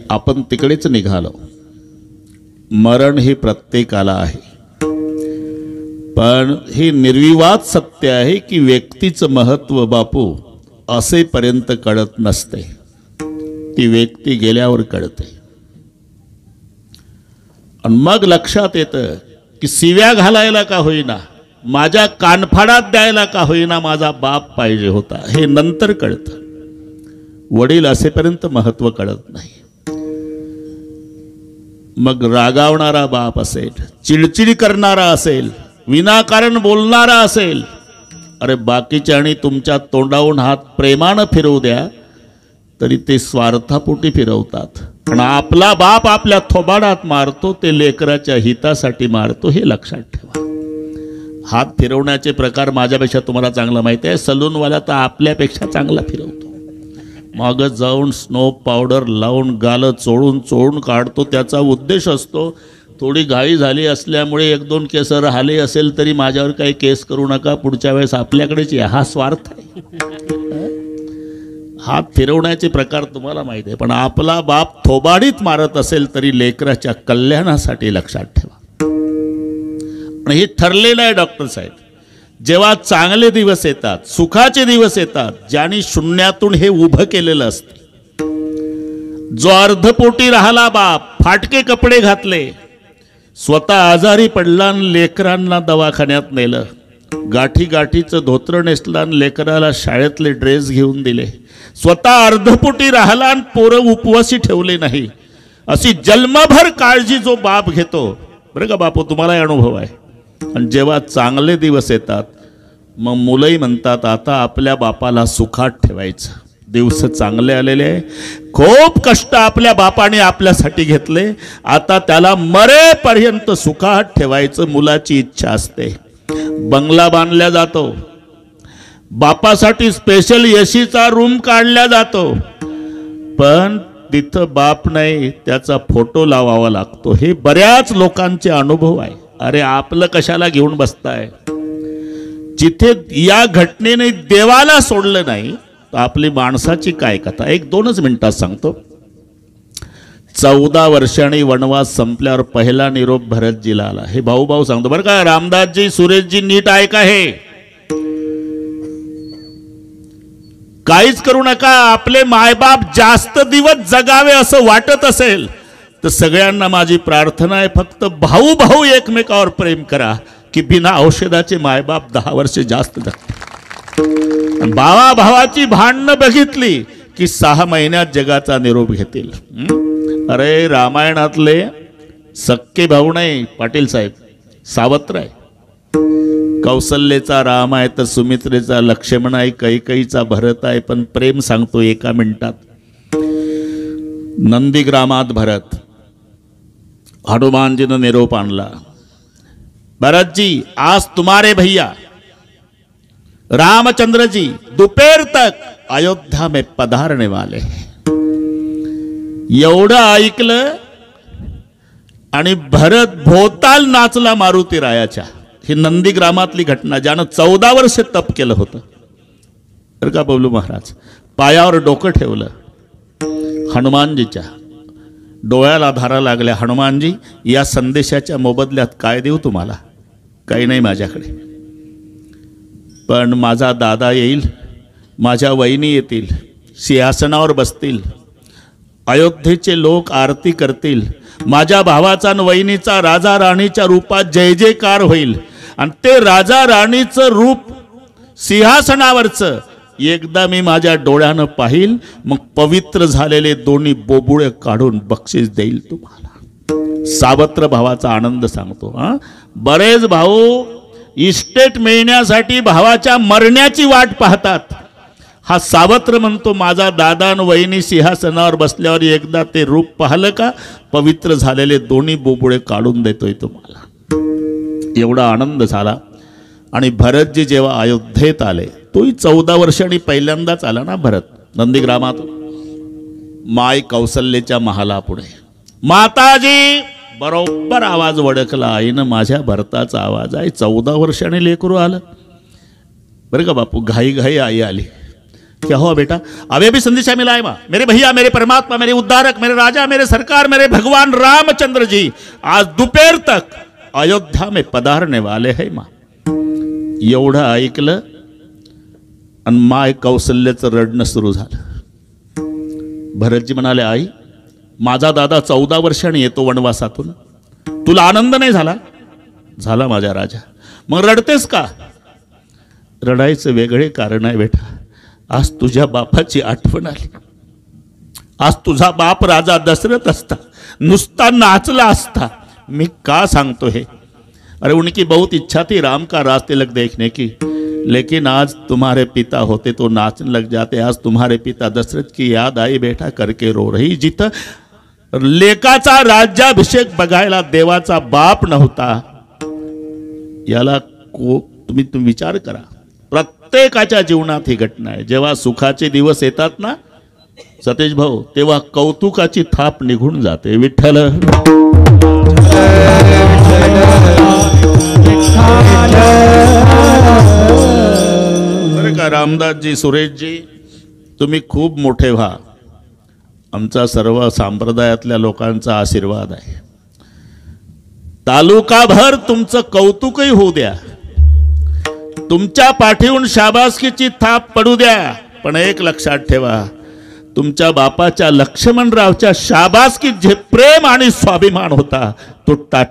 आपण तिकडेच निघालो. मरण हे प्रत्येकाला आहे, पण हे निर्विवाद सत्य आहे की व्यक्तीचं महत्त्व बापू असेपर्यंत कळत नसते, ती व्यक्ती गेल्यावर कळते. आणि मग लक्षात येतं की शिव्या घालायला का होईना, माझ्या कानफाडात द्यायला का होईना माझा बाप पाहिजे होता, हे नंतर कळतं. वडील असेपर्यंत महत्त्व कळत नाही. मग रागावणारा बाप असेल, चिडचिड करणारा असेल, विनाकारण बोलणारा असेल, अरे बाकीच्या आणि तुमच्या तोंडावून हात प्रेमानं फिरवू द्या तरी ते स्वार्थापोटी फिरवतात. पण आपला बाप आपल्या थोबाडात मारतो ते लेकराच्या हितासाठी मारतो, हे लक्षात ठेवा. हात फिरवण्याचे प्रकार माझ्यापेक्षा तुम्हाला चांगला माहिती आहे. सलूनवाला तर आपल्यापेक्षा चांगला फिरवतो. मग जाऊन स्नो पावडर लावून गालं चोळून चोळून काढतो. त्याचा उद्देश असतो थोडी घाई झाली असल्यामुळे एक दोन केस राहिले असेल तरी माझ्यावर काही केस करू नका, पुढच्या वेळेस आपल्याकडेच या. हा स्वार्थ आहे. हात फिरवण्याचे प्रकार तुम्हाला माहिती आहे, पण आपला बाप थोबाडीत मारत असेल तरी लेकराच्या कल्याणासाठी लक्षात ठेवा. आणि हे ठरलेलं आहे डॉक्टर साहेब. जेव्हा चांगले दिवस येतात, सुखाचे दिवस येतात, ज्यांनी शून्यातून हे उभं केलेलं असते, जो अर्धपोटी राहिला बाप, फाटके कपडे घातले, स्वतः आजारी पडला आणि लेकरांना दवाखान्यात नेलं, गाठी गाठीचं धोत्र नेसलं आणि लेकराला शाळेतले ड्रेस घेऊन दिले, स्वतः अर्धपोटी राहिला आणि पोरं उपवासी ठेवले नाही, अशी जन्मभर काळजी जो बाप घेतो, बरं का बापू, तुम्हालाही अनुभव आहे. आणि जेव्हा चांगले दिवस येतात मग मुलंही म्हणतात आता आपल्या बापाला सुखात ठेवायचं. दिवस चांगले आलेले आहे, खूप कष्ट आपल्या बापाने आपल्यासाठी घेतले, आता त्याला मरेपर्यंत सुखात ठेवायचं मुलाची इच्छा असते. बंगला बांधला जातो, बापासाठी स्पेशल एसीचा रूम काढला जातो, पण तिथं बाप नाही, त्याचा फोटो लावावा लागतो. हे बऱ्याच लोकांचे अनुभव आहे. अरे आपलं कशाला घेऊन बसताय? जिथे या घटनेने देवाला सोडलं नाही तर आपली माणसाची काय कथा. 1-2 मिनिटात सांगतो. 14 वर्षांनी वनवास संपल्यावर पहिला निरोप भरतजीला आला. हे भाऊ सांगतो बरं का, रामदासजी, सुरेशजी, नीट ऐका. हे काहीच करू नका. आपले मायबाप जास्त दिवस जगावे असं वाटत असेल तर सगळ्यांना माझी प्रार्थना आहे, फक्त भाऊ एकमेकावर प्रेम करा की बिना औषधाचे मायबाप 10 वर्ष जास्त जगतात. भावाची भांडणं बघितली की 6 महिन्यात जगाचा निरोप घेतील. अरे रामायणातले सक्के भाऊ नाही पाटील साहेब, सावत्र आहे. कौशल्येचा राम आहे तर सुमित्रेचा लक्ष्मण आहे, कैकेयीचा भरत आहे. पण प्रेम सांगतो 1 मिनिटात. नंदीग्रामात भरत, हनुमानजी ने निरोप आणला, भरत जी आज तुम्हारे भैया रामचंद्र जी दोपहर तक अयोध्या में पधारने वाले. एवढं ऐकलं आणि भरत भोवताल नाचला मारुती रायाच्या. ही नंदीग्रामातली घटना, ज्यानं 14 वर्ष तप केलं होतं बरं का बबलू महाराज. पायावर डोकं ठेवलं, हनुमानजीच्या डोळ्याला धारा लागल्या. हनुमानजी, या संदेशाच्या मोबदल्यात काय देऊ तुम्हाला? काही नाही माझ्याकडे, पण माझा दादा येईल, माझ्या वहिनी येतील, सिंहासनावर बसतील, अयोध्येचे लोक आरती करतील, माझ्या भावाचा आणि वहिनीचा राजा राणीच्या रूपात जय जयकार होईल. आणि ते राजा राणीचं रूप सिंहासनावरचं एकदा मी माझ्या डोळ्यानं पाहिल, मग पवित्र झालेले दोन्ही बोबुळे काढून बक्षीस देईल तुम्हाला. सावत्र भावाचा आनंद सांगतो. बरेच भाऊ इस्टेट मिळण्यासाठी भावाच्या मरण्याची वाट पाहतात. हा सावत्र म्हणतो माझा दादा आणि वहिनी सिंहासनावर बसल्यावर एकदा ते रूप पाहिलं का पवित्र झालेले दोन्ही बोबुळे काढून देतोय तुम्हाला. एवढा आनंद झाला. आणि भरतजी जेव्हा अयोध्येत आले, तोही 14 वर्षांनी पहिल्यांदाच आला ना भरत, नंदीग्रामातून. माय कौशल्येच्या महालापुढे माताजी बरोबर आवाज वडकला. आईनं माझ्या भरताचा आवाज आहे. 14 वर्षांनी लेकरू आलं बरं का बापू. घाई घाई आई आली. क्या हुआ बेटा? अभी अभी संदेशा मिला है माँ, मेरे भैया, मेरे परमात्मा, मेरे उद्धारक, मेरे राजा, मेरे सरकार, मेरे भगवान रामचंद्र जी आज दोपहर तक अयोध्या में पधारने वाले हैं माँ. एवढं ऐकलं आणि माय कौशल्याचं रडणं सुरू झालं. भरतजी म्हणाले, आई माझा दादा 14 वर्षांनी येतो वनवासातून, तुला आनंद नाही झाला? झाला माझ्या राजा. मग रडतेस का? रडायचं वेगळे कारण आहे बेटा. आज तुझ्या बापाची आठवण आली. आज तुझा बाप राजा दशरथ असता, नुसता नाचला असता. मैं का सांगतो है? अरे उनकी बहुत इच्छा थी राम का राज तिलक देखने की, लेकिन आज तुम्हारे पिता होते तो नाचने लग जाते. आज तुम्हारे पिता दशरथ की याद आई बेटा, करके रो रही. जिथं लेकाचा राज्याभिषेक बघायला देवाचा बाप नव्हता, याला तुम्ही विचार करा. प्रत्येकाच्या जीवनात ही घटना आहे. जेव्हा सुखाचे दिवस येतात ना सतेज भाऊ, तेव्हा कौतुकाची थाप निघून जाते. विठ्ठल बरं का रामदासजी, सुरेशजी, तुम्ही खूप मोठे व्हा. आमचा सर्व संप्रदायातल्या लोकांचा आशीर्वाद आहे. तालुकाभर तुमचं कौतुकही होऊ द्या, तुमच्या पाठीहून शाबासकीची थाप पडू द्या. पण एक लक्षात ठेवा, तुमच्या बापाच्या लक्ष्मणरावच्या शाबासकीत जे प्रेम आणि स्वाभिमान होता तो टाटा